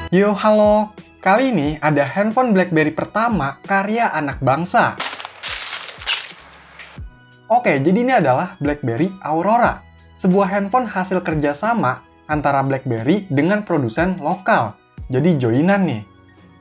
Yo, halo! Kali ini ada handphone BlackBerry pertama karya anak bangsa. Oke, jadi ini adalah BlackBerry Aurora, sebuah handphone hasil kerjasama antara BlackBerry dengan produsen lokal. Jadi joinan nih.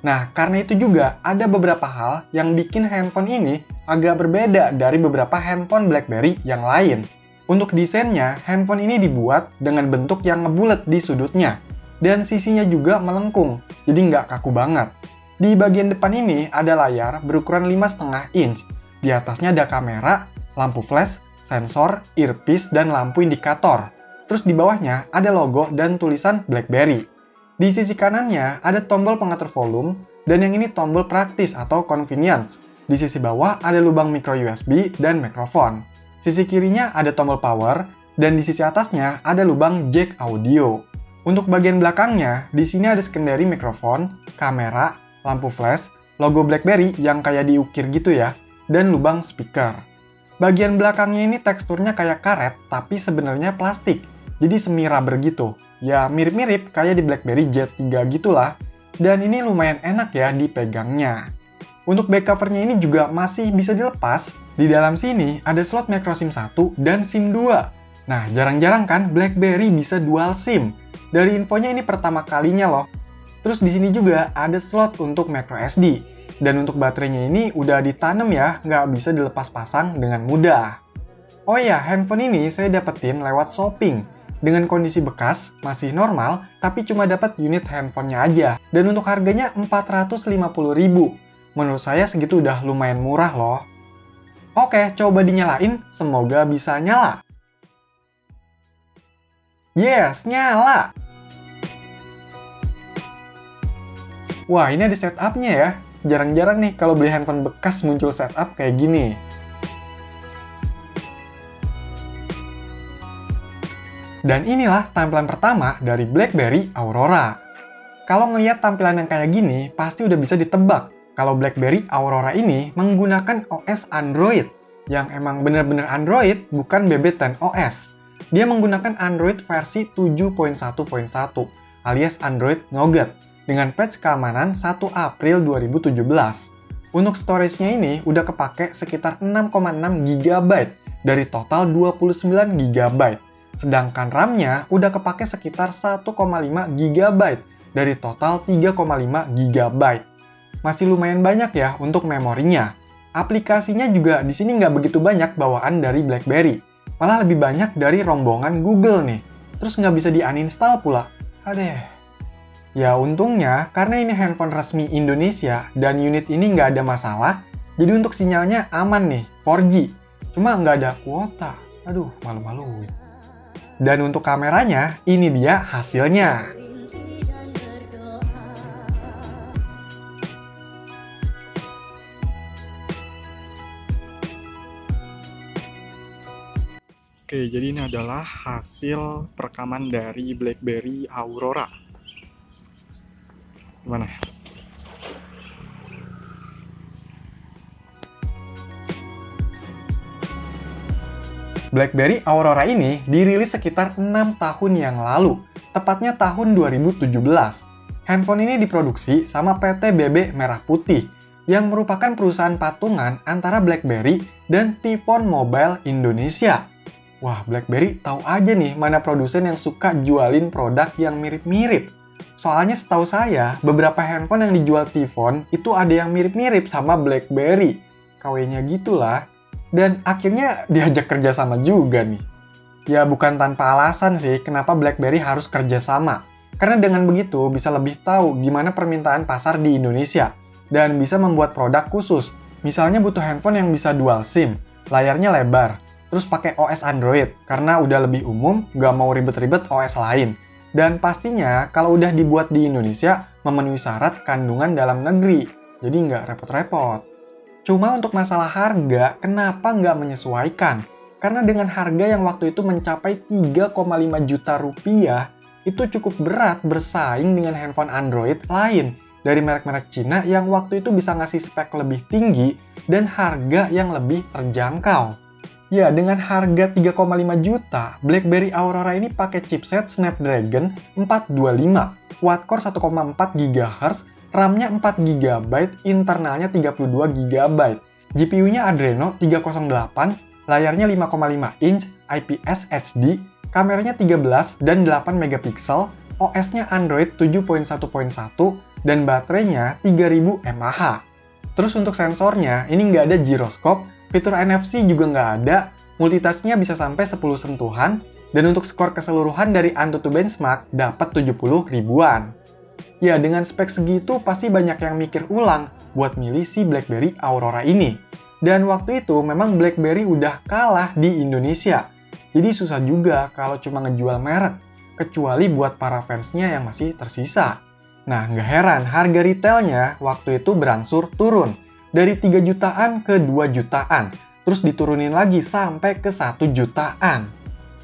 Nah, karena itu juga ada beberapa hal yang bikin handphone ini agak berbeda dari beberapa handphone BlackBerry yang lain. Untuk desainnya, handphone ini dibuat dengan bentuk yang ngebulet di sudutnya. Dan sisinya juga melengkung, jadi nggak kaku banget. Di bagian depan ini ada layar berukuran 5,5 inch. Di atasnya ada kamera, lampu flash, sensor, earpiece, dan lampu indikator. Terus di bawahnya ada logo dan tulisan BlackBerry. Di sisi kanannya ada tombol pengatur volume, dan yang ini tombol praktis atau convenience. Di sisi bawah ada lubang micro USB dan mikrofon. Sisi kirinya ada tombol power, dan di sisi atasnya ada lubang jack audio. Untuk bagian belakangnya, di sini ada secondary mikrofon, kamera, lampu flash, logo BlackBerry yang kayak diukir gitu ya, dan lubang speaker. Bagian belakangnya ini teksturnya kayak karet, tapi sebenarnya plastik, jadi semi rubber gitu. Ya mirip-mirip kayak di BlackBerry Z3 gitulah, dan ini lumayan enak ya dipegangnya. Untuk back covernya ini juga masih bisa dilepas. Di dalam sini ada slot micro SIM 1 dan SIM 2. Nah, jarang-jarang kan BlackBerry bisa dual SIM. Dari infonya ini pertama kalinya loh. Terus di sini juga ada slot untuk micro SD. Dan untuk baterainya ini udah ditanam ya, nggak bisa dilepas pasang dengan mudah. Oh iya, handphone ini saya dapetin lewat shopping. Dengan kondisi bekas, masih normal, tapi cuma dapat unit handphonenya aja. Dan untuk harganya 450.000. Menurut saya segitu udah lumayan murah loh. Oke, coba dinyalain, semoga bisa nyala. Yes, nyala! Wah, ini ada setupnya ya. Jarang-jarang nih kalau beli handphone bekas muncul setup kayak gini. Dan inilah tampilan pertama dari BlackBerry Aurora. Kalau ngelihat tampilan yang kayak gini, pasti udah bisa ditebak kalau BlackBerry Aurora ini menggunakan OS Android. Yang emang bener-bener Android, bukan BB10 OS. Dia menggunakan Android versi 7.1.1 alias Android Nougat dengan patch keamanan 1 April 2017. Untuk storage-nya ini udah kepake sekitar 6,6 GB dari total 29 GB. Sedangkan RAM-nya udah kepake sekitar 1,5 GB dari total 3,5 GB. Masih lumayan banyak ya untuk memorinya. Aplikasinya juga di sini nggak begitu banyak bawaan dari BlackBerry. Malah lebih banyak dari rombongan Google nih. Terus nggak bisa di-uninstall pula. Adeh. Ya untungnya, karena ini handphone resmi Indonesia dan unit ini nggak ada masalah, jadi untuk sinyalnya aman nih, 4G. Cuma nggak ada kuota. Aduh, malu-maluin. Dan untuk kameranya, ini dia hasilnya. Oke, jadi ini adalah hasil perekaman dari BlackBerry Aurora. Gimana? BlackBerry Aurora ini dirilis sekitar 6 tahun yang lalu, tepatnya tahun 2017. Handphone ini diproduksi sama PT BB Merah Putih, yang merupakan perusahaan patungan antara BlackBerry dan Tifon Mobile Indonesia. Wah, BlackBerry tahu aja nih mana produsen yang suka jualin produk yang mirip-mirip. Soalnya setahu saya, beberapa handphone yang dijual Tifon itu ada yang mirip-mirip sama BlackBerry. KW-nya gitulah. Dan akhirnya diajak kerjasama juga nih. Ya bukan tanpa alasan sih kenapa BlackBerry harus kerjasama. Karena dengan begitu bisa lebih tahu gimana permintaan pasar di Indonesia. Dan bisa membuat produk khusus. Misalnya butuh handphone yang bisa dual SIM, layarnya lebar, terus pakai OS Android, karena udah lebih umum, nggak mau ribet-ribet OS lain. Dan pastinya, kalau udah dibuat di Indonesia, memenuhi syarat kandungan dalam negeri. Jadi nggak repot-repot. Cuma untuk masalah harga, kenapa nggak menyesuaikan? Karena dengan harga yang waktu itu mencapai 3,5 juta rupiah, itu cukup berat bersaing dengan handphone Android lain dari merek-merek Cina yang waktu itu bisa ngasih spek lebih tinggi dan harga yang lebih terjangkau. Ya, dengan harga 3,5 juta, BlackBerry Aurora ini pakai chipset Snapdragon 425, quad-core 1,4 GHz, RAM-nya 4 GB, internalnya 32 GB. GPU-nya Adreno 308, layarnya 5,5 inch, IPS HD, kameranya 13 dan 8 megapiksel, OS-nya Android 7.1.1, dan baterainya 3000 mAh. Terus untuk sensornya, ini nggak ada gyroscope, fitur NFC juga nggak ada, multitask-nya bisa sampai 10 sentuhan, dan untuk skor keseluruhan dari Antutu Benchmark dapat 70 ribuan. Ya, dengan spek segitu pasti banyak yang mikir ulang buat milih si BlackBerry Aurora ini. Dan waktu itu memang BlackBerry udah kalah di Indonesia. Jadi susah juga kalau cuma ngejual merek, kecuali buat para fansnya yang masih tersisa. Nah, nggak heran harga retailnya waktu itu berangsur turun. Dari 3 jutaan ke 2 jutaan. Terus diturunin lagi sampai ke 1 jutaan.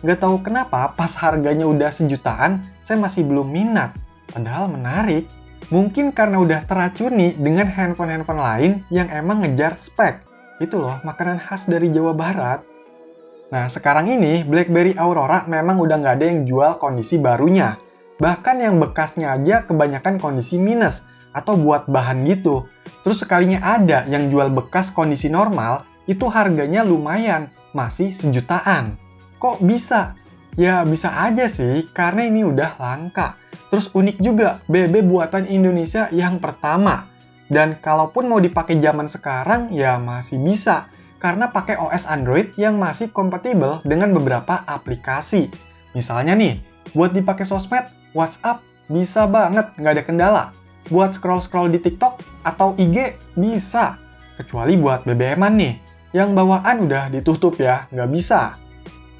Nggak tahu kenapa pas harganya udah sejutaan, saya masih belum minat. Padahal menarik. Mungkin karena udah teracuni dengan handphone-handphone lain yang emang ngejar spek. Itu loh, makanan khas dari Jawa Barat. Nah, sekarang ini BlackBerry Aurora memang udah nggak ada yang jual kondisi barunya. Bahkan yang bekasnya aja kebanyakan kondisi minus atau buat bahan gitu. Terus sekalinya ada yang jual bekas kondisi normal, itu harganya lumayan, masih sejutaan. Kok bisa? Ya bisa aja sih, karena ini udah langka. Terus unik juga, BB buatan Indonesia yang pertama. Dan kalaupun mau dipakai zaman sekarang, ya masih bisa. Karena pakai OS Android yang masih kompatibel dengan beberapa aplikasi. Misalnya nih, buat dipakai sosmed, WhatsApp bisa banget, nggak ada kendala. Buat scroll-scroll di TikTok atau IG bisa. Kecuali buat BBM-an nih, yang bawaan udah ditutup ya, nggak bisa.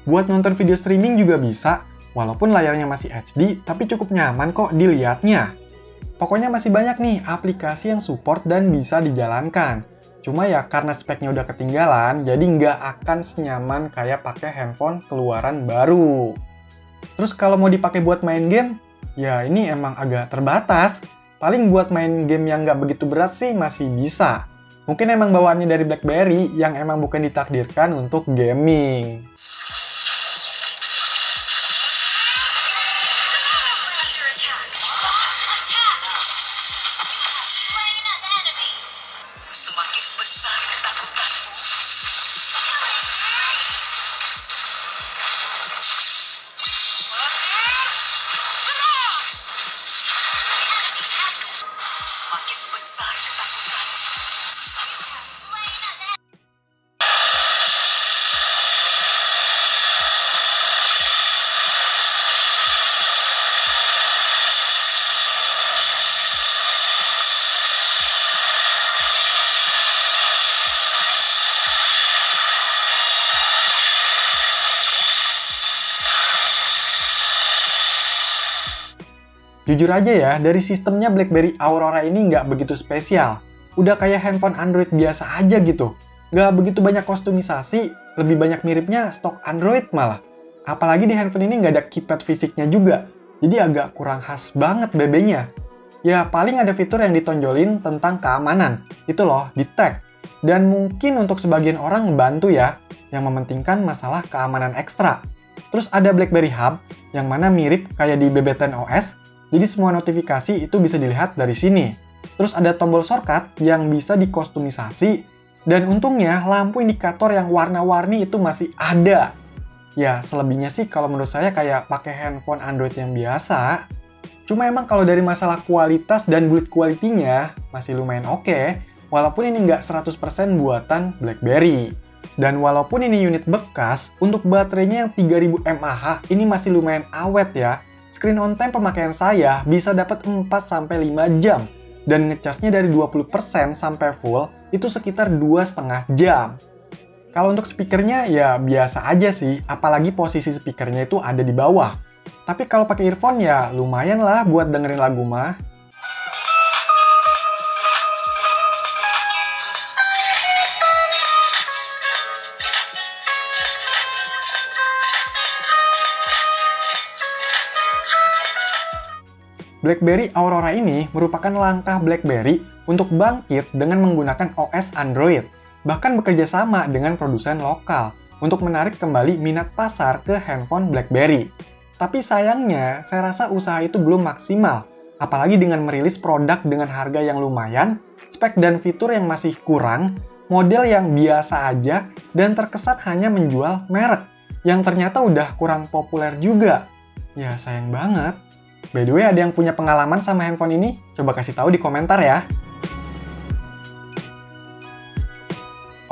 Buat nonton video streaming juga bisa, walaupun layarnya masih HD, tapi cukup nyaman kok dilihatnya. Pokoknya masih banyak nih aplikasi yang support dan bisa dijalankan. Cuma ya karena speknya udah ketinggalan, jadi nggak akan senyaman kayak pakai handphone keluaran baru. Terus kalau mau dipakai buat main game, ya ini emang agak terbatas. Paling buat main game yang nggak begitu berat sih masih bisa. Mungkin emang bawaannya dari BlackBerry yang emang bukan ditakdirkan untuk gaming. Jujur aja ya, dari sistemnya BlackBerry Aurora ini nggak begitu spesial. Udah kayak handphone Android biasa aja gitu. Nggak begitu banyak kostumisasi, lebih banyak miripnya stok Android malah. Apalagi di handphone ini nggak ada keypad fisiknya juga. Jadi agak kurang khas banget BB-nya. Ya paling ada fitur yang ditonjolin tentang keamanan. Itu loh, di tag. Dan mungkin untuk sebagian orang ngebantu ya, yang mementingkan masalah keamanan ekstra. Terus ada BlackBerry Hub, yang mana mirip kayak di BB10OS, jadi semua notifikasi itu bisa dilihat dari sini. Terus ada tombol shortcut yang bisa dikostumisasi. Dan untungnya lampu indikator yang warna-warni itu masih ada. Ya selebihnya sih kalau menurut saya kayak pakai handphone Android yang biasa. Cuma emang kalau dari masalah kualitas dan build quality-nya masih lumayan oke. Walaupun ini nggak 100% buatan BlackBerry. Dan walaupun ini unit bekas, untuk baterainya yang 3000 mAh ini masih lumayan awet ya. Screen on time pemakaian saya bisa dapat 4-5 jam. Dan ngecharge-nya dari 20% sampai full itu sekitar 2,5 jam. Kalau untuk speakernya ya biasa aja sih, apalagi posisi speakernya itu ada di bawah. Tapi kalau pakai earphone ya lumayan lah buat dengerin lagu mah. BlackBerry Aurora ini merupakan langkah BlackBerry untuk bangkit dengan menggunakan OS Android, bahkan bekerja sama dengan produsen lokal untuk menarik kembali minat pasar ke handphone BlackBerry. Tapi sayangnya, saya rasa usaha itu belum maksimal, apalagi dengan merilis produk dengan harga yang lumayan, spek dan fitur yang masih kurang, model yang biasa aja, dan terkesan hanya menjual merek, yang ternyata udah kurang populer juga. Ya, sayang banget. By the way, ada yang punya pengalaman sama handphone ini? Coba kasih tahu di komentar ya.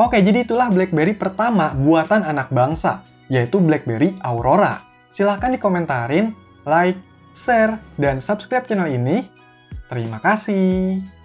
Oke, jadi itulah BlackBerry pertama buatan anak bangsa, yaitu BlackBerry Aurora. Silahkan dikomentarin, like, share, dan subscribe channel ini. Terima kasih.